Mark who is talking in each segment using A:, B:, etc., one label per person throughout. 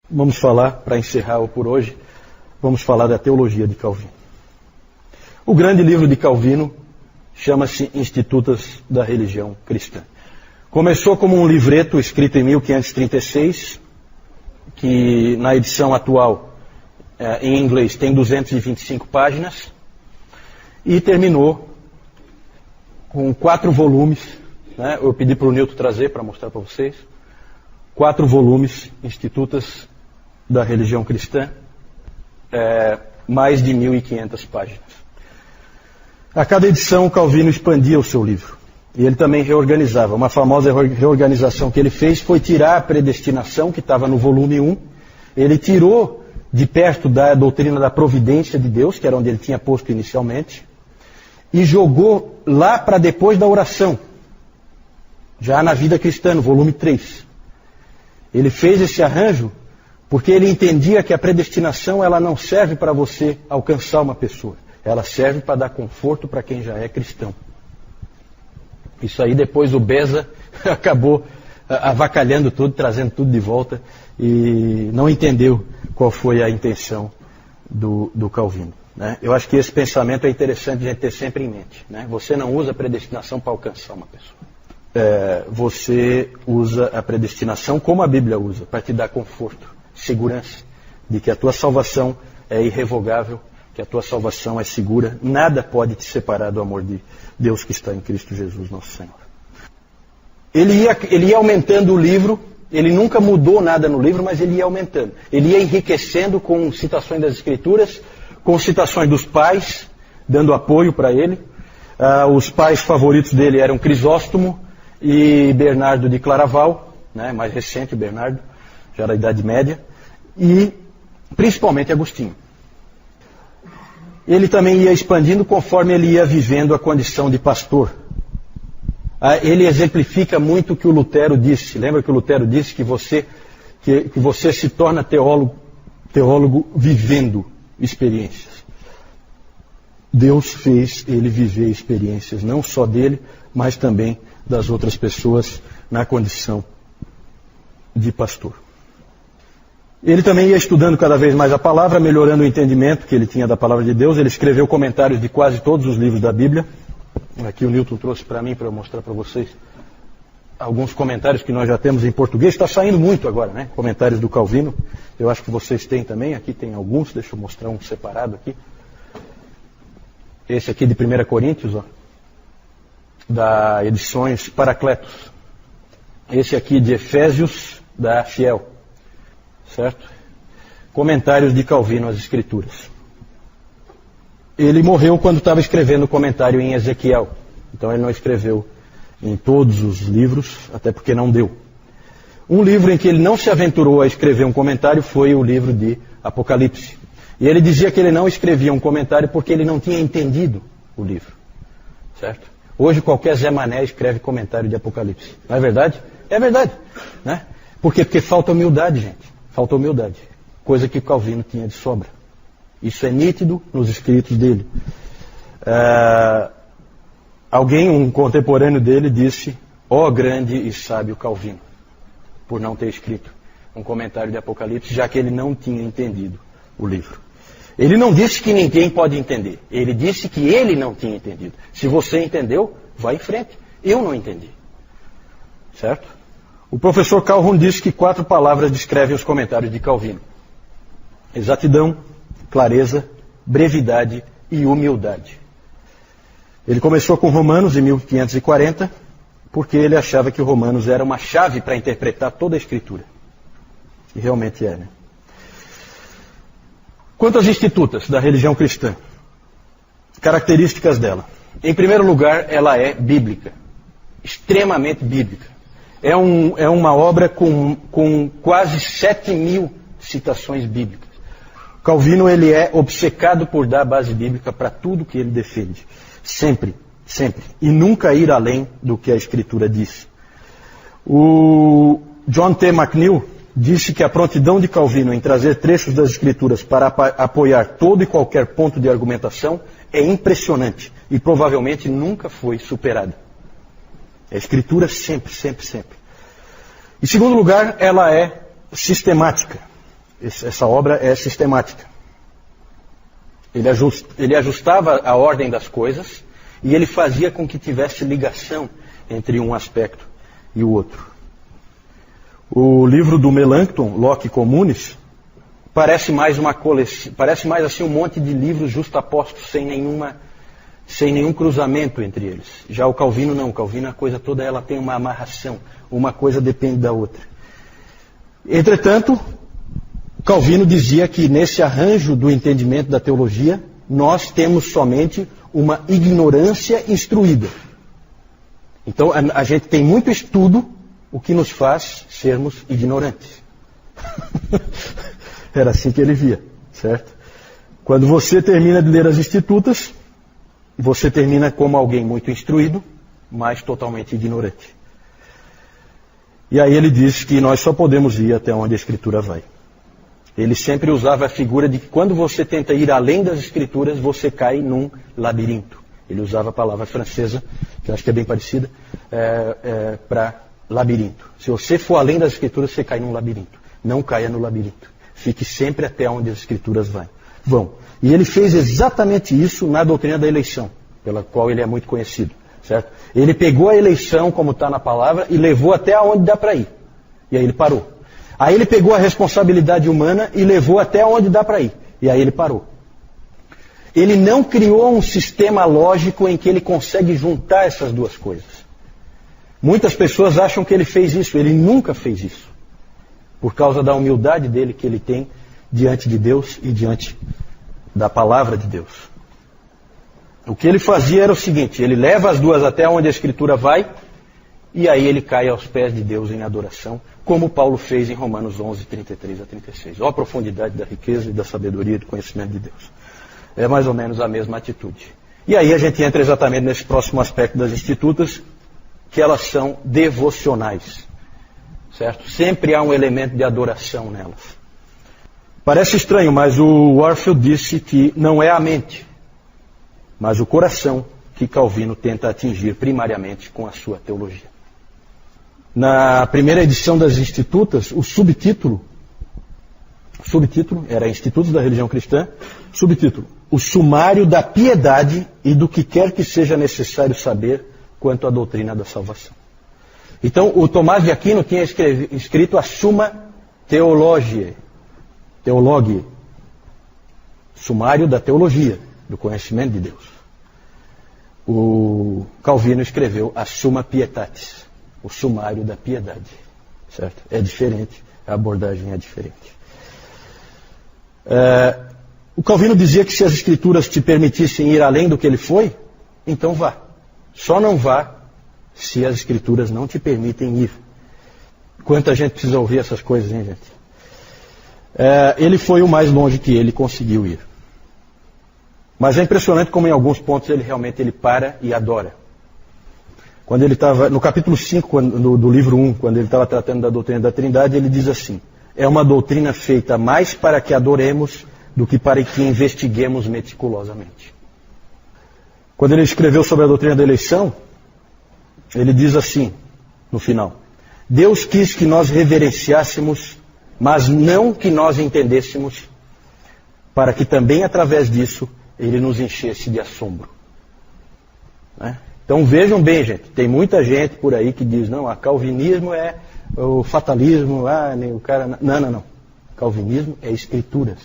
A: Vamos falar, para encerrar por hoje, vamos falar da teologia de Calvino. O grande livro de Calvino chama-se Institutas da Religião Cristã. Começou como um livreto escrito em 1536, que na edição atual, em inglês, tem 225 páginas, e terminou com 4 volumes, né? Eu pedi para o Nilton trazer para mostrar para vocês. 4 volumes, Institutas da Religião Cristã, mais de 1.500 páginas. A cada edição, Calvino expandia o seu livro. E ele também reorganizava. Uma famosa reorganização que ele fez foi tirar a predestinação, que estava no volume 1. Ele tirou de perto da doutrina da providência de Deus, que era onde ele tinha posto inicialmente, e jogou lá para depois da oração, já na vida cristã, no volume 3. Ele fez esse arranjo porque ele entendia que a predestinação ela não serve para você alcançar uma pessoa. Ela serve para dar conforto para quem já é cristão. Isso aí depois o Beza acabou avacalhando tudo, trazendo tudo de volta e não entendeu qual foi a intenção do Calvino. Né? Eu acho que esse pensamento é interessante a gente ter sempre em mente. Né? Você não usa a predestinação para alcançar uma pessoa. Você usa a predestinação como a Bíblia usa, para te dar conforto, segurança de que a tua salvação é irrevogável, que a tua salvação é segura, nada pode te separar do amor de Deus que está em Cristo Jesus, nosso Senhor. Ele ia aumentando o livro, ele nunca mudou nada no livro, mas ele ia aumentando. Ele ia enriquecendo com citações das Escrituras, com citações dos pais, dando apoio para ele. Os pais favoritos dele eram Crisóstomo e Bernardo de Claraval, né, mais recente o Bernardo, já da Idade Média, e principalmente Agostinho. Ele também ia expandindo conforme ele ia vivendo a condição de pastor. Ele exemplifica muito o que o Lutero disse. Lembra que o Lutero disse que você se torna teólogo vivendo experiências. Deus fez ele viver experiências, não só dele, mas também das outras pessoas na condição de pastor. Ele também ia estudando cada vez mais a palavra, melhorando o entendimento que ele tinha da palavra de Deus. Ele escreveu comentários de quase todos os livros da Bíblia. Aqui o Nilton trouxe para mim, para eu mostrar para vocês alguns comentários que nós já temos em português. Está saindo muito agora, né? Comentários do Calvino. Eu acho que vocês têm também. Aqui tem alguns. Deixa eu mostrar um separado aqui. Esse aqui de 1 Coríntios, ó, da Edições Paracletos. Esse aqui de Efésios, da Fiel. Certo? Comentários de Calvino às Escrituras. Ele morreu quando estava escrevendo o comentário em Ezequiel. Então ele não escreveu em todos os livros, até porque não deu. Um livro em que ele não se aventurou a escrever um comentário foi o livro de Apocalipse. E ele dizia que ele não escrevia um comentário porque ele não tinha entendido o livro. Certo? Hoje qualquer Zé Mané escreve comentário de Apocalipse. Não é verdade? É verdade. Né? Por quê? Porque falta humildade, gente. Falta humildade. Coisa que Calvino tinha de sobra. Isso é nítido nos escritos dele. Um contemporâneo dele, disse: ó grande e sábio Calvino, por não ter escrito um comentário de Apocalipse, já que ele não tinha entendido o livro. Ele não disse que ninguém pode entender. Ele disse que ele não tinha entendido. Se você entendeu, vá em frente. Eu não entendi. Certo? O professor Calhoun disse que 4 palavras descrevem os comentários de Calvino: exatidão, clareza, brevidade e humildade. Ele começou com Romanos em 1540, porque ele achava que Romanos era uma chave para interpretar toda a Escritura. E realmente é, né? Quanto às institutas da religião cristã, características dela. Em primeiro lugar, ela é bíblica, extremamente bíblica. É uma obra com quase 7.000 citações bíblicas. Calvino ele é obcecado por dar base bíblica para tudo que ele defende. Sempre, sempre. E nunca ir além do que a Escritura diz. O John T. McNeill disse que a prontidão de Calvino em trazer trechos das Escrituras para apoiar todo e qualquer ponto de argumentação é impressionante e provavelmente nunca foi superada. A Escritura sempre, sempre, sempre. Em segundo lugar, ela é sistemática. essa obra é sistemática. Ele ajustava a ordem das coisas e ele fazia com que tivesse ligação entre um aspecto e o outro. O livro do Melanchthon, Locke Communis, parece mais assim um monte de livros justapostos, sem nenhum cruzamento entre eles. Já o Calvino não. O Calvino, a coisa toda, ela tem uma amarração. Uma coisa depende da outra. Entretanto, Calvino dizia que nesse arranjo do entendimento da teologia, nós temos somente uma ignorância instruída. Então, a gente tem muito estudo, o que nos faz sermos ignorantes. Era assim que ele via, certo? Quando você termina de ler as Institutas, você termina como alguém muito instruído, mas totalmente ignorante. E aí ele diz que nós só podemos ir até onde a Escritura vai. Ele sempre usava a figura de que quando você tenta ir além das Escrituras, você cai num labirinto. Ele usava a palavra francesa, que eu acho que é bem parecida, para labirinto. Se você for além das Escrituras, você cai num labirinto. Não caia no labirinto. Fique sempre até onde as Escrituras vão. E ele fez exatamente isso na doutrina da eleição, pela qual ele é muito conhecido. Certo? Ele pegou a eleição, como está na palavra, e levou até onde dá para ir. E aí ele parou. Aí ele pegou a responsabilidade humana e levou até onde dá para ir. E aí ele parou. Ele não criou um sistema lógico em que ele consegue juntar essas duas coisas. Muitas pessoas acham que ele fez isso. Ele nunca fez isso. Por causa da humildade dele que ele tem diante de Deus e diante da palavra de Deus. O que ele fazia era o seguinte: ele leva as duas até onde a Escritura vai, e aí ele cai aos pés de Deus em adoração, como Paulo fez em Romanos 11, 33 a 36. Ó a profundidade da riqueza e da sabedoria e do conhecimento de Deus. É mais ou menos a mesma atitude. E aí a gente entra exatamente nesse próximo aspecto das Institutas, que elas são devocionais. Certo? Sempre há um elemento de adoração nelas. Parece estranho, mas o Warfield disse que não é a mente, mas o coração que Calvino tenta atingir primariamente com a sua teologia. Na primeira edição das Institutas, o subtítulo era Institutos da Religião Cristã, subtítulo: O sumário da piedade e do que quer que seja necessário saber quanto à doutrina da salvação. Então, o Tomás de Aquino tinha escrito a Summa Theologiae, sumário da teologia, do conhecimento de Deus. O Calvino escreveu a Summa Pietatis, o sumário da piedade. Certo? É diferente, a abordagem é diferente. O Calvino dizia que se as Escrituras te permitissem ir além do que ele foi, então vá. Só não vá se as Escrituras não te permitem ir. Quanta gente precisa ouvir essas coisas, hein, gente? Ele foi o mais longe que ele conseguiu ir. Mas é impressionante como em alguns pontos ele para e adora. Quando ele estava, no capítulo 5 do livro 1, quando ele estava tratando da doutrina da Trindade, ele diz assim: é uma doutrina feita mais para que adoremos do que para que investiguemos meticulosamente. Quando ele escreveu sobre a doutrina da eleição, ele diz assim, no final: Deus quis que nós reverenciássemos, mas não que nós entendêssemos, para que também através disso ele nos enchesse de assombro. Né? Então vejam bem, gente, tem muita gente por aí que diz: não, calvinismo é o fatalismo, nem o cara... Não. Calvinismo é Escrituras.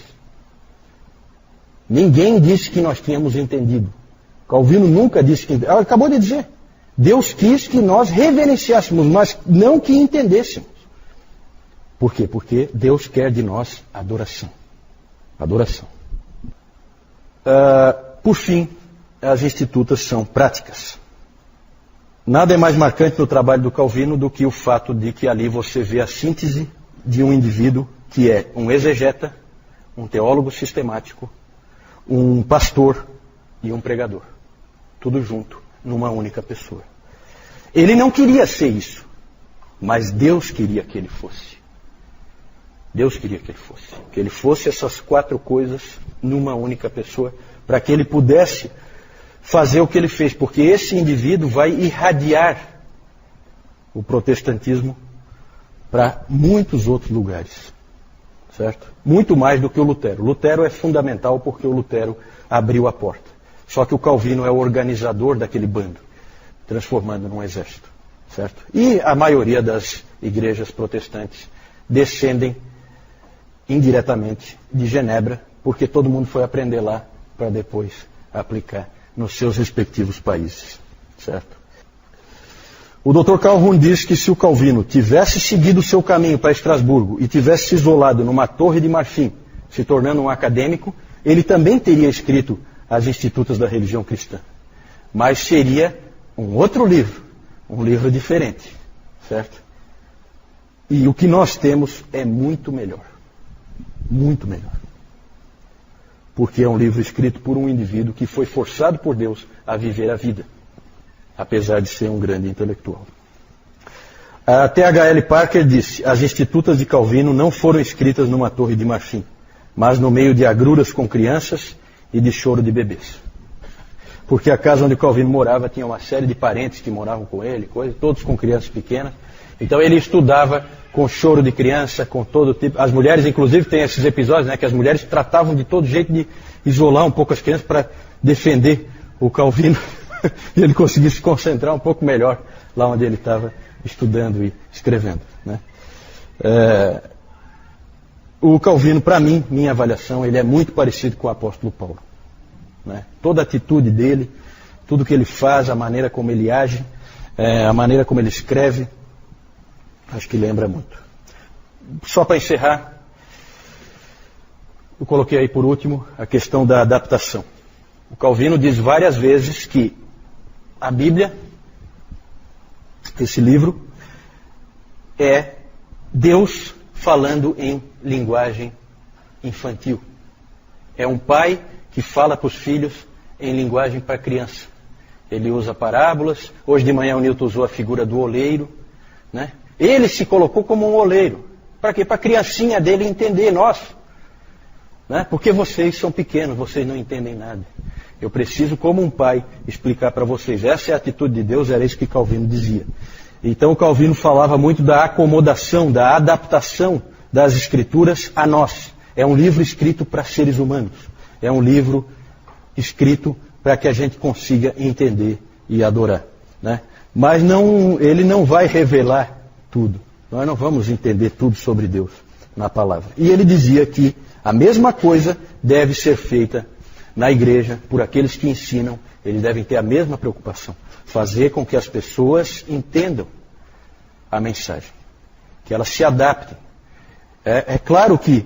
A: Ninguém disse que nós tínhamos entendido. Calvino nunca disse que... acabou de dizer. Deus quis que nós reverenciássemos, mas não que entendêssemos. Por quê? Porque Deus quer de nós adoração. Adoração. Por fim, as Institutas são práticas. Nada é mais marcante no trabalho do Calvino do que o fato de que ali você vê a síntese de um indivíduo que é um exegeta, um teólogo sistemático, um pastor e um pregador. Tudo junto, numa única pessoa. Ele não queria ser isso, mas Deus queria que ele fosse. Deus queria que ele fosse. Que ele fosse essas quatro coisas numa única pessoa, para que ele pudesse fazer o que ele fez, porque esse indivíduo vai irradiar o protestantismo para muitos outros lugares. certo? Muito mais do que o Lutero. Lutero é fundamental porque o Lutero abriu a porta. Só que o Calvino é o organizador daquele bando, transformando num exército, certo? E a maioria das igrejas protestantes descendem indiretamente de Genebra, porque todo mundo foi aprender lá para depois aplicar nos seus respectivos países, certo? O Dr. Calhoun diz que se o Calvino tivesse seguido o seu caminho para Estrasburgo e tivesse se isolado numa torre de marfim, se tornando um acadêmico, ele também teria escrito as Institutas da Religião Cristã. Mas seria um outro livro, um livro diferente, certo? E o que nós temos é muito melhor. Muito melhor. Porque é um livro escrito por um indivíduo que foi forçado por Deus a viver a vida, apesar de ser um grande intelectual. A T.H.L. Parker disse: as Institutas de Calvino não foram escritas numa torre de marfim, mas no meio de agruras com crianças e de choro de bebês. Porque a casa onde Calvino morava tinha uma série de parentes que moravam com ele, todos com crianças pequenas. Então ele estudava com choro de criança, com todo tipo. As mulheres, inclusive, têm esses episódios, né, que as mulheres tratavam de todo jeito de isolar um pouco as crianças para defender o Calvino e ele conseguir se concentrar um pouco melhor lá onde ele estava estudando e escrevendo, né? O Calvino, para mim, minha avaliação, ele é muito parecido com o apóstolo Paulo, né? Toda a atitude dele, tudo que ele faz, a maneira como ele age, a maneira como ele escreve, acho que lembra muito. Só para encerrar, eu coloquei aí por último a questão da adaptação. O Calvino diz várias vezes que a Bíblia, esse livro, é Deus falando em linguagem infantil. É um pai que fala para os filhos em linguagem para criança. Ele usa parábolas. Hoje de manhã o Newton usou a figura do oleiro, né? Ele se colocou como um oleiro. Para quê? Para a criancinha dele entender, né? Porque vocês são pequenos, vocês não entendem nada. Eu preciso, como um pai, explicar para vocês. Essa é a atitude de Deus, era isso que Calvino dizia. Então Calvino falava muito da acomodação, da adaptação das Escrituras a nós. É um livro escrito para seres humanos. É um livro escrito para que a gente consiga entender e adorar, né? Mas ele não vai revelar tudo. Nós não vamos entender tudo sobre Deus na palavra. E ele dizia que a mesma coisa deve ser feita na igreja por aqueles que ensinam. Eles devem ter a mesma preocupação. Fazer com que as pessoas entendam a mensagem. Que elas se adaptem. É claro que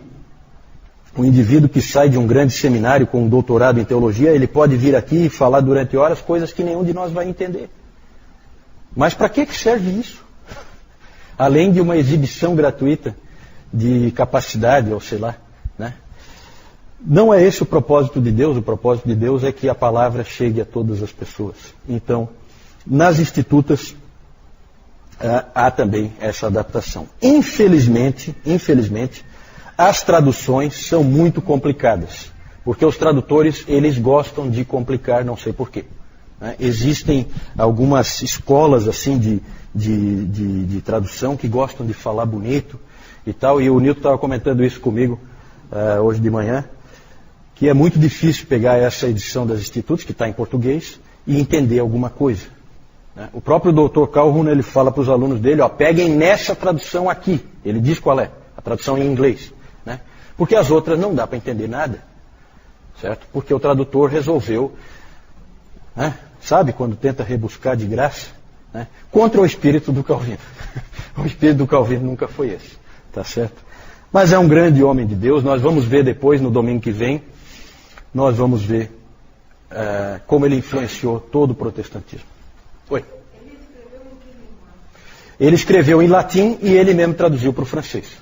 A: um indivíduo que sai de um grande seminário com um doutorado em teologia, ele pode vir aqui e falar durante horas coisas que nenhum de nós vai entender. Mas para que serve isso? Além de uma exibição gratuita de capacidade, ou sei lá, né? Não é esse o propósito de Deus. O propósito de Deus é que a palavra chegue a todas as pessoas. Então, nas Institutas, há também essa adaptação. Infelizmente, as traduções são muito complicadas. Porque os tradutores, eles gostam de complicar, não sei porquê, né? Existem algumas escolas assim de tradução que gostam de falar bonito e tal. E o Newton estava comentando isso comigo hoje de manhã, que é muito difícil pegar essa edição das Institutos, que está em português, e entender alguma coisa, né? O próprio Dr. Calhoun, ele fala para os alunos dele, peguem nessa tradução aqui. Ele diz qual é, a tradução em inglês, né? Porque as outras não dá para entender nada, certo? Porque o tradutor resolveu, né? Sabe quando tenta rebuscar de graça, né? Contra o espírito do Calvino. O espírito do Calvino nunca foi esse, tá certo? Mas é um grande homem de Deus. Nós vamos ver depois, no domingo que vem, nós vamos ver como ele influenciou todo o protestantismo. Oi? Ele escreveu em latim e ele mesmo traduziu para o francês.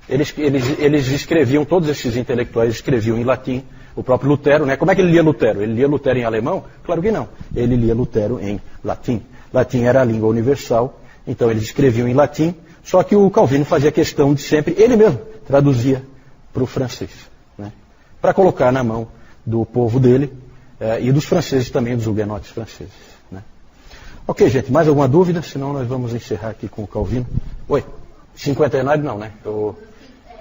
A: Eles escreviam, todos esses intelectuais escreviam em latim. O próprio Lutero, né? Como é que ele lia Lutero? Ele lia Lutero em alemão? Claro que não. Ele lia Lutero em latim. Latim era a língua universal, então eles escreviam em latim. Só que o Calvino fazia questão de sempre, ele mesmo traduzia para o francês, né? Para colocar na mão do povo dele e dos franceses também, dos huguenotes franceses, né? Ok, gente, mais alguma dúvida? Senão nós vamos encerrar aqui com o Calvino. Oi? 59 não, né?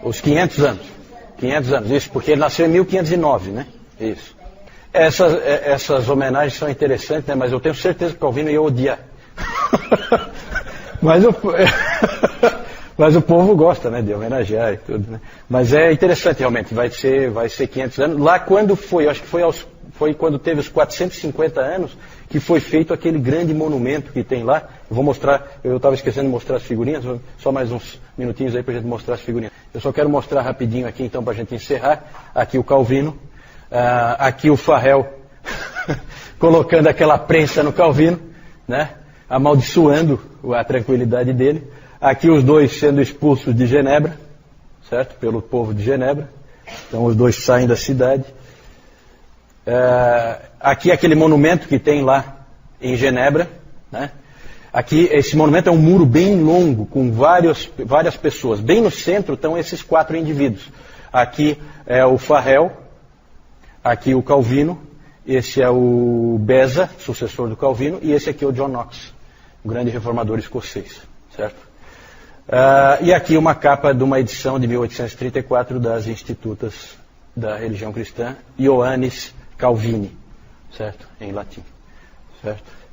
A: Os 500 anos. 500 anos, isso, porque ele nasceu em 1509, né? Isso. Essas homenagens são interessantes, né? Mas eu tenho certeza que o Calvino ia odiar. Mas o povo gosta, né, de homenagear e tudo, né? Mas é interessante realmente, vai ser 500 anos. Lá quando foi, acho que foi quando teve os 450 anos que foi feito aquele grande monumento que tem lá. Eu vou mostrar, eu estava esquecendo de mostrar as figurinhas, só mais uns minutinhos aí para a gente mostrar as figurinhas. Eu só quero mostrar rapidinho aqui então para a gente encerrar. Aqui o Calvino, aqui o Farel colocando aquela prensa no Calvino, né? Amaldiçoando a tranquilidade dele. Aqui os dois sendo expulsos de Genebra, certo? Pelo povo de Genebra. Então os dois saem da cidade. Aqui aquele monumento que tem lá em Genebra, né? Aqui esse monumento é um muro bem longo, com várias pessoas. Bem no centro estão esses 4 indivíduos. Aqui é o Farel, aqui o Calvino, esse é o Beza, sucessor do Calvino, e esse aqui é o John Knox, o grande reformador escocês, certo? E aqui uma capa de uma edição de 1834 das Institutas da Religião Cristã, Ioannis Calvini, certo? Em latim, certo?